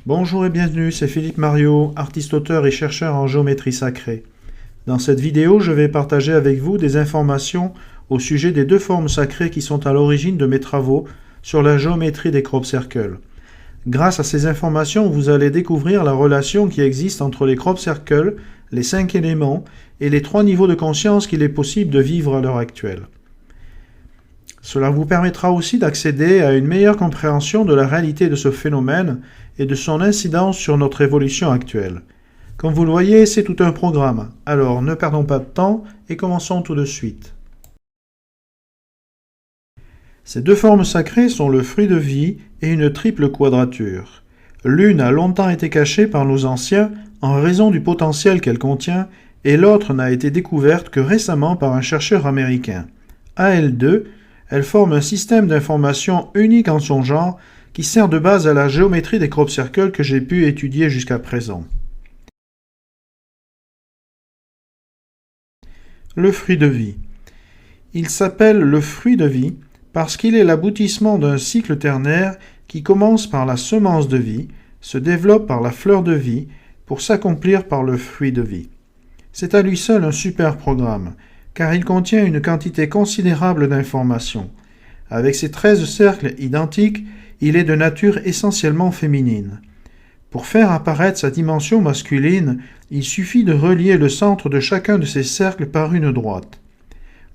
Bonjour et bienvenue, c'est Philippe Mariot, artiste-auteur et chercheur en géométrie sacrée. Dans cette vidéo, je vais partager avec vous des informations au sujet des deux formes sacrées qui sont à l'origine de mes travaux sur la géométrie des crop circles. Grâce à ces informations, vous allez découvrir la relation qui existe entre les crop circles, les 5 éléments et les 3 niveaux de conscience qu'il est possible de vivre à l'heure actuelle. Cela vous permettra aussi d'accéder à une meilleure compréhension de la réalité de ce phénomène et de son incidence sur notre évolution actuelle. Comme vous le voyez, c'est tout un programme. Alors ne perdons pas de temps et commençons tout de suite. Ces deux formes sacrées sont le fruit de vie et une triple quadrature. L'une a longtemps été cachée par nos anciens en raison du potentiel qu'elle contient et l'autre n'a été découverte que récemment par un chercheur américain. À elles deux, elle forme un système d'information unique en son genre qui sert de base à la géométrie des crop circles que j'ai pu étudier jusqu'à présent. Le fruit de vie. Il s'appelle le fruit de vie parce qu'il est l'aboutissement d'un cycle ternaire qui commence par la semence de vie, se développe par la fleur de vie, pour s'accomplir par le fruit de vie. C'est à lui seul un super programme, car il contient une quantité considérable d'informations. Avec ses 13 cercles identiques, il est de nature essentiellement féminine. Pour faire apparaître sa dimension masculine, il suffit de relier le centre de chacun de ces cercles par une droite.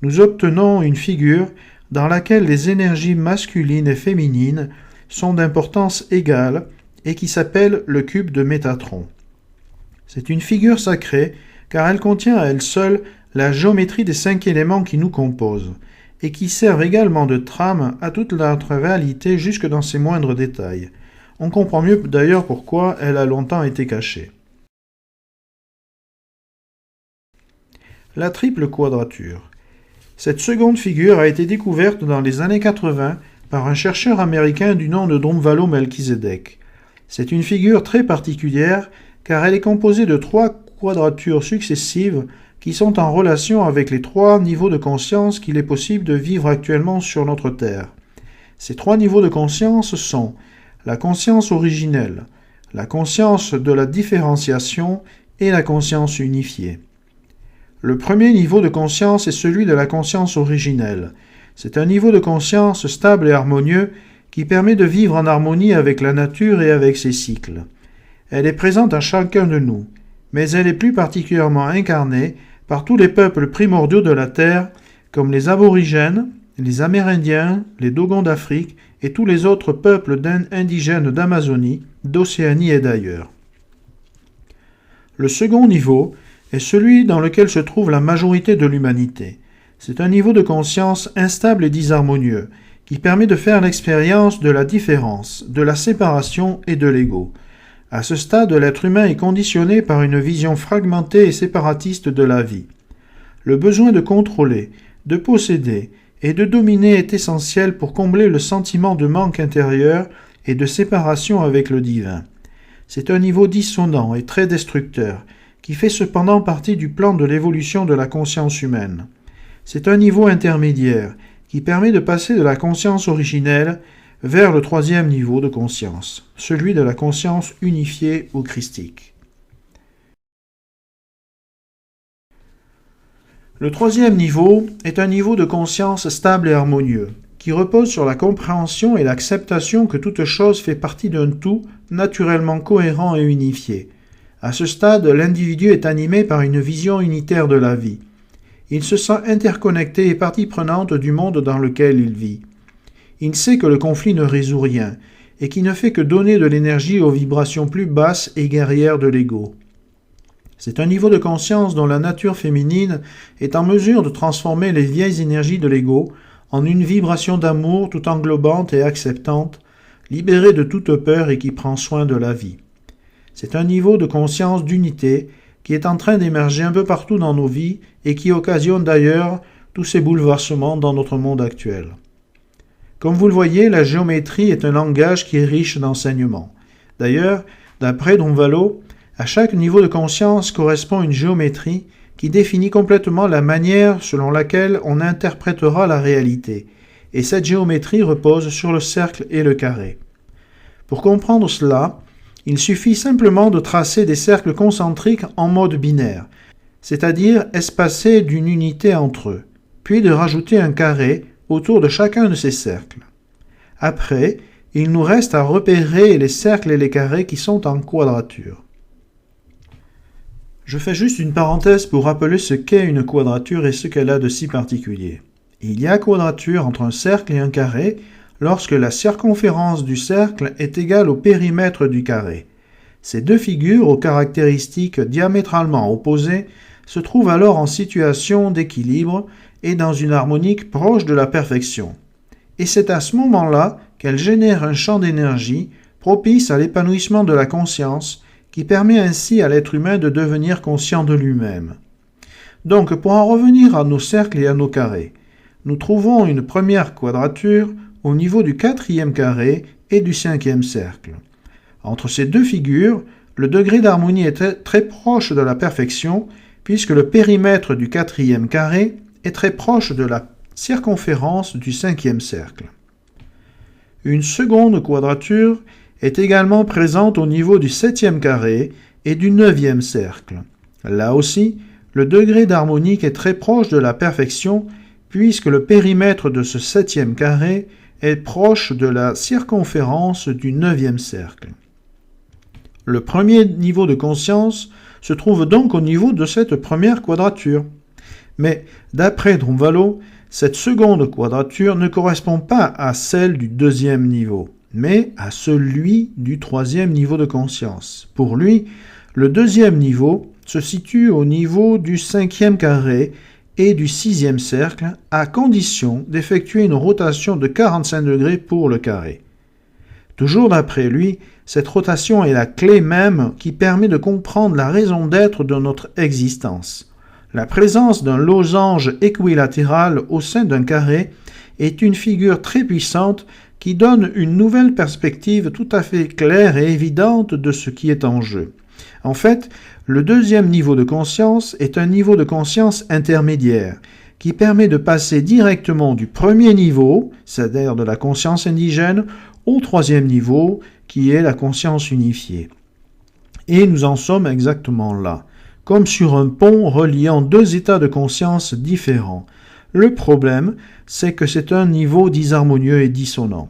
Nous obtenons une figure dans laquelle les énergies masculines et féminines sont d'importance égale et qui s'appelle le cube de Métatron. C'est une figure sacrée car elle contient à elle seule la géométrie des 5 éléments qui nous composent, et qui servent également de trame à toute notre réalité jusque dans ses moindres détails. On comprend mieux d'ailleurs pourquoi elle a longtemps été cachée. La triple quadrature. Cette seconde figure a été découverte dans les années 80 par un chercheur américain du nom de Drunvalo Melchizedek. C'est une figure très particulière car elle est composée de 3 quadratures successives qui sont en relation avec les 3 niveaux de conscience qu'il est possible de vivre actuellement sur notre Terre. Ces 3 niveaux de conscience sont la conscience originelle, la conscience de la différenciation et la conscience unifiée. Le premier niveau de conscience est celui de la conscience originelle. C'est un niveau de conscience stable et harmonieux qui permet de vivre en harmonie avec la nature et avec ses cycles. Elle est présente à chacun de nous, mais elle est plus particulièrement incarnée par tous les peuples primordiaux de la Terre, comme les aborigènes, les Amérindiens, les Dogons d'Afrique et tous les autres peuples indigènes d'Amazonie, d'Océanie et d'ailleurs. Le second niveau est celui dans lequel se trouve la majorité de l'humanité. C'est un niveau de conscience instable et disharmonieux, qui permet de faire l'expérience de la différence, de la séparation et de l'ego. À ce stade, l'être humain est conditionné par une vision fragmentée et séparatiste de la vie. Le besoin de contrôler, de posséder et de dominer est essentiel pour combler le sentiment de manque intérieur et de séparation avec le divin. C'est un niveau dissonant et très destructeur, qui fait cependant partie du plan de l'évolution de la conscience humaine. C'est un niveau intermédiaire, qui permet de passer de la conscience originelle vers le 3e niveau de conscience, celui de la conscience unifiée ou christique. Le 3e niveau est un niveau de conscience stable et harmonieux, qui repose sur la compréhension et l'acceptation que toute chose fait partie d'un tout naturellement cohérent et unifié. À ce stade, l'individu est animé par une vision unitaire de la vie. Il se sent interconnecté et partie prenante du monde dans lequel il vit. Il sait que le conflit ne résout rien, et qui ne fait que donner de l'énergie aux vibrations plus basses et guerrières de l'ego. C'est un niveau de conscience dont la nature féminine est en mesure de transformer les vieilles énergies de l'ego en une vibration d'amour tout englobante et acceptante, libérée de toute peur et qui prend soin de la vie. C'est un niveau de conscience d'unité qui est en train d'émerger un peu partout dans nos vies et qui occasionne d'ailleurs tous ces bouleversements dans notre monde actuel. Comme vous le voyez, la géométrie est un langage qui est riche d'enseignements. D'ailleurs, d'après Drunvalo, à chaque niveau de conscience correspond une géométrie qui définit complètement la manière selon laquelle on interprétera la réalité, et cette géométrie repose sur le cercle et le carré. Pour comprendre cela, Il suffit simplement de tracer des cercles concentriques en mode binaire, c'est-à-dire espacés d'une unité entre eux, puis de rajouter un carré autour de chacun de ces cercles. Après, il nous reste à repérer les cercles et les carrés qui sont en quadrature. Je fais juste une parenthèse pour rappeler ce qu'est une quadrature et ce qu'elle a de si particulier. Il y a quadrature entre un cercle et un carré lorsque la circonférence du cercle est égale au périmètre du carré. Ces deux figures aux caractéristiques diamétralement opposées se trouvent alors en situation d'équilibre et dans une harmonique proche de la perfection. Et c'est à ce moment-là qu'elles génèrent un champ d'énergie propice à l'épanouissement de la conscience qui permet ainsi à l'être humain de devenir conscient de lui-même. Donc, pour en revenir à nos cercles et à nos carrés, nous trouvons une première quadrature au niveau du 4e carré et du 5e cercle. Entre ces deux figures, le degré d'harmonie est très proche de la perfection, puisque le périmètre du 4e carré est très proche de la circonférence du 5e cercle. Une seconde quadrature est également présente au niveau du 7e carré et du 9e cercle. Là aussi, le degré d'harmonie est très proche de la perfection, puisque le périmètre de ce 7e carré est proche de la circonférence du 9e cercle. Le premier niveau de conscience se trouve donc au niveau de cette première quadrature. Mais, d'après Drumvalo, cette seconde quadrature ne correspond pas à celle du deuxième niveau, mais à celui du troisième niveau de conscience. Pour lui, le deuxième niveau se situe au niveau du 5e carré et du 6e cercle, à condition d'effectuer une rotation de 45 degrés pour le carré. Toujours d'après lui, cette rotation est la clé même qui permet de comprendre la raison d'être de notre existence. La présence d'un losange équilatéral au sein d'un carré est une figure très puissante qui donne une nouvelle perspective tout à fait claire et évidente de ce qui est en jeu. En fait, le deuxième niveau de conscience est un niveau de conscience intermédiaire qui permet de passer directement du premier niveau, c'est-à-dire de la conscience indigène, au troisième niveau, qui est la conscience unifiée. Et nous en sommes exactement là, comme sur un pont reliant deux états de conscience différents. Le problème, c'est que c'est un niveau disharmonieux et dissonant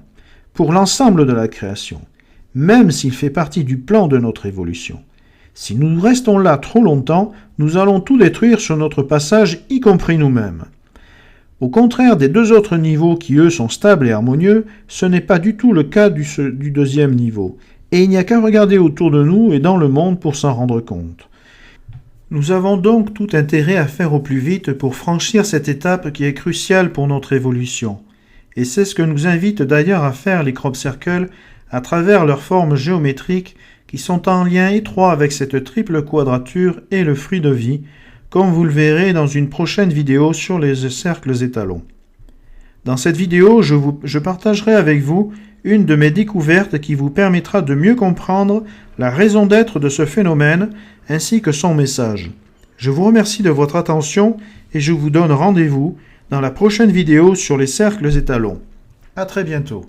pour l'ensemble de la création, même s'il fait partie du plan de notre évolution. Si nous restons là trop longtemps, nous allons tout détruire sur notre passage, y compris nous-mêmes. Au contraire des deux autres niveaux qui, eux, sont stables et harmonieux, ce n'est pas du tout le cas du deuxième niveau, et il n'y a qu'à regarder autour de nous et dans le monde pour s'en rendre compte. Nous avons donc tout intérêt à faire au plus vite pour franchir cette étape qui est cruciale pour notre évolution. Et c'est ce que nous invitent d'ailleurs à faire les crop circles à travers leurs formes géométriques qui sont en lien étroit avec cette triple quadrature et le fruit de vie, comme vous le verrez dans une prochaine vidéo sur les cercles étalons. Dans cette vidéo, je partagerai avec vous une de mes découvertes qui vous permettra de mieux comprendre la raison d'être de ce phénomène ainsi que son message. Je vous remercie de votre attention et je vous donne rendez-vous dans la prochaine vidéo sur les cercles étalons. À très bientôt.